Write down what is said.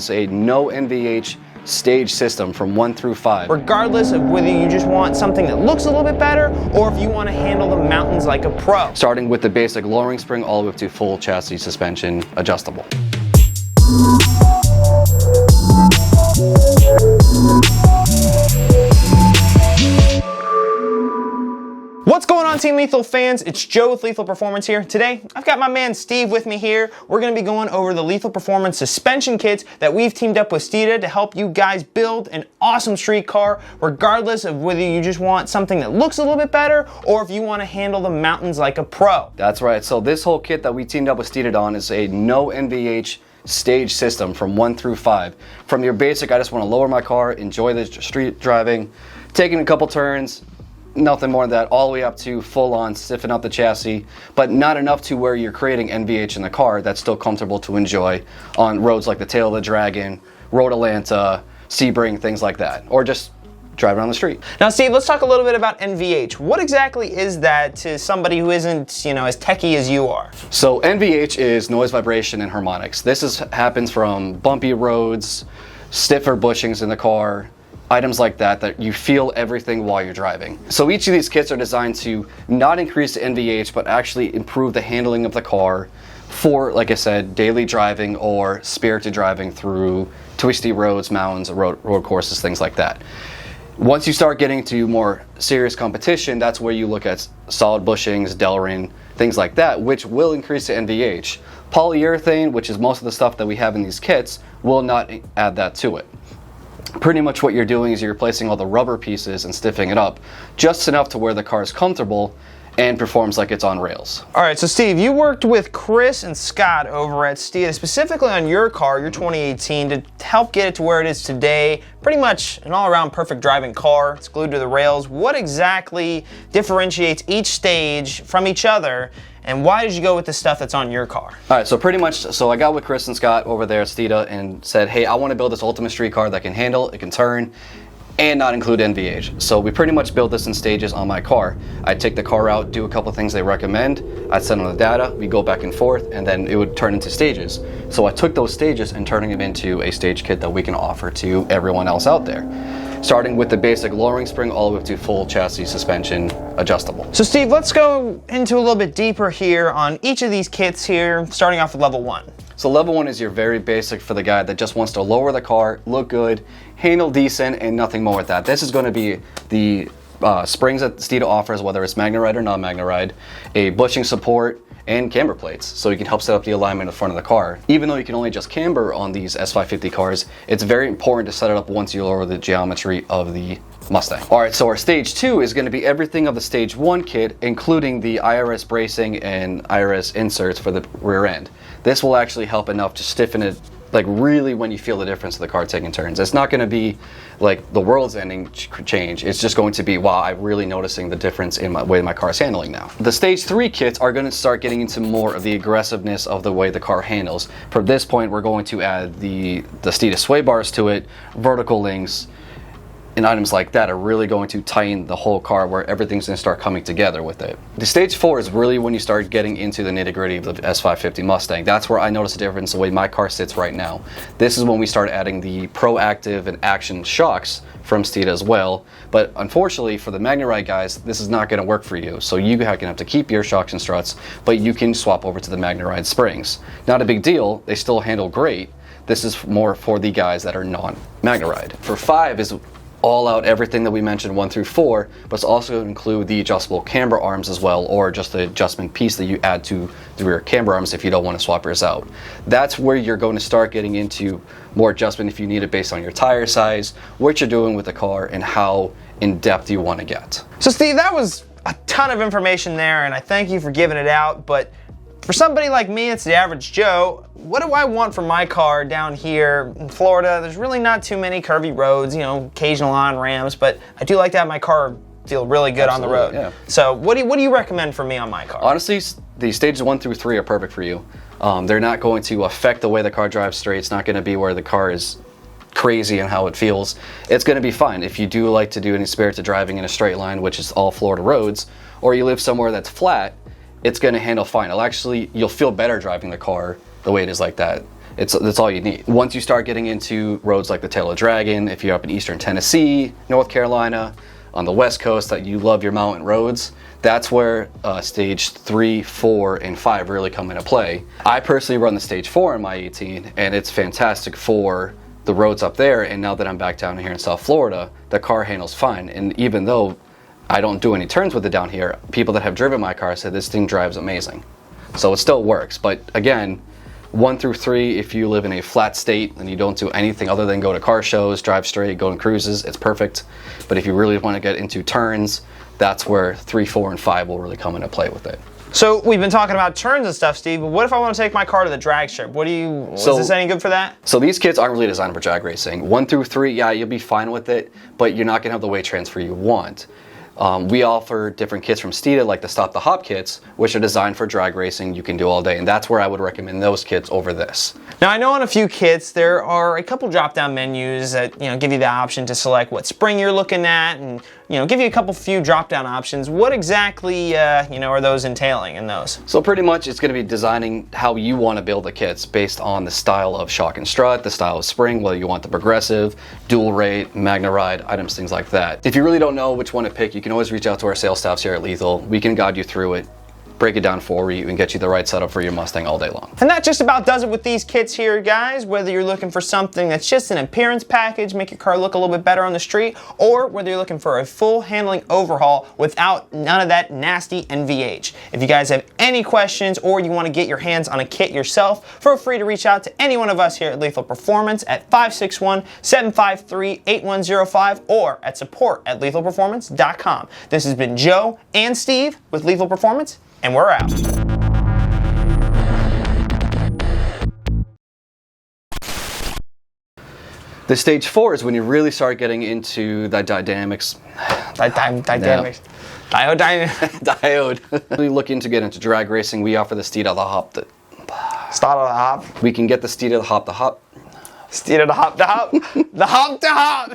is a no NVH stage system from 1 through 5. Regardless of whether you just want something that looks a little bit better or if you want to handle the mountains like a pro. Starting with the basic lowering spring all the way up to full chassis suspension adjustable. What's going on, Team Lethal fans? It's Joe with Lethal Performance here. Today, I've got my man Steve with me here. We're going to be going over the Lethal Performance suspension kits that we've teamed up with Steeda to help you guys build an awesome street car, regardless of whether you just want something that looks a little bit better or if you want to handle the mountains like a pro. That's right. So this whole kit that we teamed up with Steeda on is a no NVH stage system from 1 through 5. From your basic, I just want to lower my car, enjoy the street driving, taking a couple turns, nothing more than that, all the way up to full on stiffen up the chassis, but not enough to where you're creating NVH in the car that's still comfortable to enjoy on roads like the Tail of the Dragon, Road Atlanta, Sebring, things like that, or just driving on the street. Now Steve, let's talk a little bit about NVH. What exactly is that to somebody who isn't, as techie as you are? So NVH is noise, vibration, and harmonics. This happens from bumpy roads, stiffer bushings in the car, items like that you feel everything while you're driving. So each of these kits are designed to not increase the NVH, but actually improve the handling of the car for, like I said, daily driving or spirited driving through twisty roads, mountains, road courses, things like that. Once you start getting to more serious competition, that's where you look at solid bushings, Delrin, things like that, which will increase the NVH. Polyurethane, which is most of the stuff that we have in these kits, will not add that to it. Pretty much what you're doing is you're replacing all the rubber pieces and stiffening it up just enough to where the car is comfortable and performs like it's on rails. All right, so Steve, you worked with Chris and Scott over at Steeda, specifically on your car, your 2018, to help get it to where it is today. Pretty much an all-around perfect driving car. It's glued to the rails. What exactly differentiates each stage from each other, and why did you go with the stuff that's on your car? All right, so pretty much, I got with Chris and Scott over there at Steeda and said, hey, I want to build this ultimate street car that can handle, it can turn, and not include NVH. So we pretty much built this in stages on my car. I'd take the car out, do a couple things they recommend, I'd send them the data, we go back and forth, and then it would turn into stages. So I took those stages and turning them into a stage kit that we can offer to everyone else out there. Starting with the basic lowering spring all the way up to full chassis suspension adjustable. So Steve, let's go into a little bit deeper here on each of these kits here, starting off with level 1. So level 1 is your very basic for the guy that just wants to lower the car, look good, handle decent, and nothing more with that. This is going to be the springs that Steeda offers, whether it's MagneRide or non-MagneRide, a bushing support, and camber plates, so you can help set up the alignment in the front of the car. Even though you can only just camber on these S550 cars, it's very important to set it up once you lower the geometry of the Mustang. Alright, so our stage 2 is going to be everything of the stage 1 kit, including the IRS bracing and IRS inserts for the rear end. This will actually help enough to stiffen it, like really when you feel the difference of the car taking turns. It's not going to be like the world's ending change. It's just going to be, wow, I'm really noticing the difference in my way my car is handling now. The stage 3 kits are going to start getting into more of the aggressiveness of the way the car handles. From this point, we're going to add the Steeda sway bars to it, vertical links, and items like that are really going to tighten the whole car where everything's going to start coming together with it. The stage 4 is really when you start getting into the nitty-gritty of the S550 Mustang. That's where I notice a difference the way my car sits right now. This is when we start adding the proactive and action shocks from Steeda as well, but unfortunately for the MagneRide guys, this is not going to work for you. So you have to keep your shocks and struts, but you can swap over to the MagneRide springs. Not a big deal, they still handle great. This is more for the guys that are non-MagneRide. For 5 is all out everything that we mentioned 1 through 4, but it's also include the adjustable camber arms as well, or just the adjustment piece that you add to the rear camber arms if you don't want to swap yours out. That's where you're going to start getting into more adjustment if you need it based on your tire size, what you're doing with the car, and how in depth you want to get. So Steve, that was a ton of information there, and I thank you for giving it out, but for somebody like me, it's the average Joe, what do I want from my car down here in Florida? There's really not too many curvy roads, occasional on-ramps, but I do like to have my car feel really good on the road. Yeah. So what do you recommend for me on my car? Honestly, the stages 1 through 3 are perfect for you. They're not going to affect the way the car drives straight. It's not going to be where the car is crazy and how it feels. It's going to be fine. If you do like to do any spirited driving in a straight line, which is all Florida roads, or you live somewhere that's flat, it's going to handle fine. You'll feel better driving the car the way it is like that. That's all you need. Once you start getting into roads like the Tail of Dragon, if you're up in eastern Tennessee, North Carolina, on the West Coast that you love your mountain roads, that's where stage 3, 4, and 5 really come into play. I personally run the stage 4 in my 18, and it's fantastic for the roads up there. And now that I'm back down here in South Florida, the car handles fine. And even though I don't do any turns with it down here, people that have driven my car said this thing drives amazing. So it still works. But again, 1 through 3, if you live in a flat state and you don't do anything other than go to car shows, drive straight, go on cruises, it's perfect. But if you really want to get into turns, that's where 3, 4, and 5 will really come into play with it. So we've been talking about turns and stuff, Steve, but what if I want to take my car to the drag strip? Is this any good for that? So these kits aren't really designed for drag racing. 1 through 3, yeah, you'll be fine with it, but you're not going to have the weight transfer you want. We offer different kits from Steeda, like the Stop the Hop kits, which are designed for drag racing. You can do all day, and that's where I would recommend those kits over this. Now, I know on a few kits there are a couple drop-down menus that give you the option to select what spring you're looking at, and give you a few drop-down options. What exactly are those entailing in those? So pretty much it's going to be designing how you want to build the kits based on the style of shock and strut, the style of spring, whether you want the progressive, dual rate, Magna Ride items, things like that. If you really don't know which one to pick, you can always reach out to our sales staffs here at Lethal. We can guide you through it, break it down for you, and get you the right setup for your Mustang all day long. And that just about does it with these kits here, guys. Whether you're looking for something that's just an appearance package, make your car look a little bit better on the street, or whether you're looking for a full handling overhaul without none of that nasty NVH. If you guys have any questions or you want to get your hands on a kit yourself, feel free to reach out to any one of us here at Lethal Performance at 561-753-8105 or at support@lethalperformance.com. This has been Joe and Steve with Lethal Performance, and we're out. The stage 4 is when you really start getting into the dynamics. Dynamics. Diode. Really looking to get into drag racing, we offer the Steeda the Hop. Start on the hop. We can get the Steeda the Hop. Steeda the hop. The hop to hop.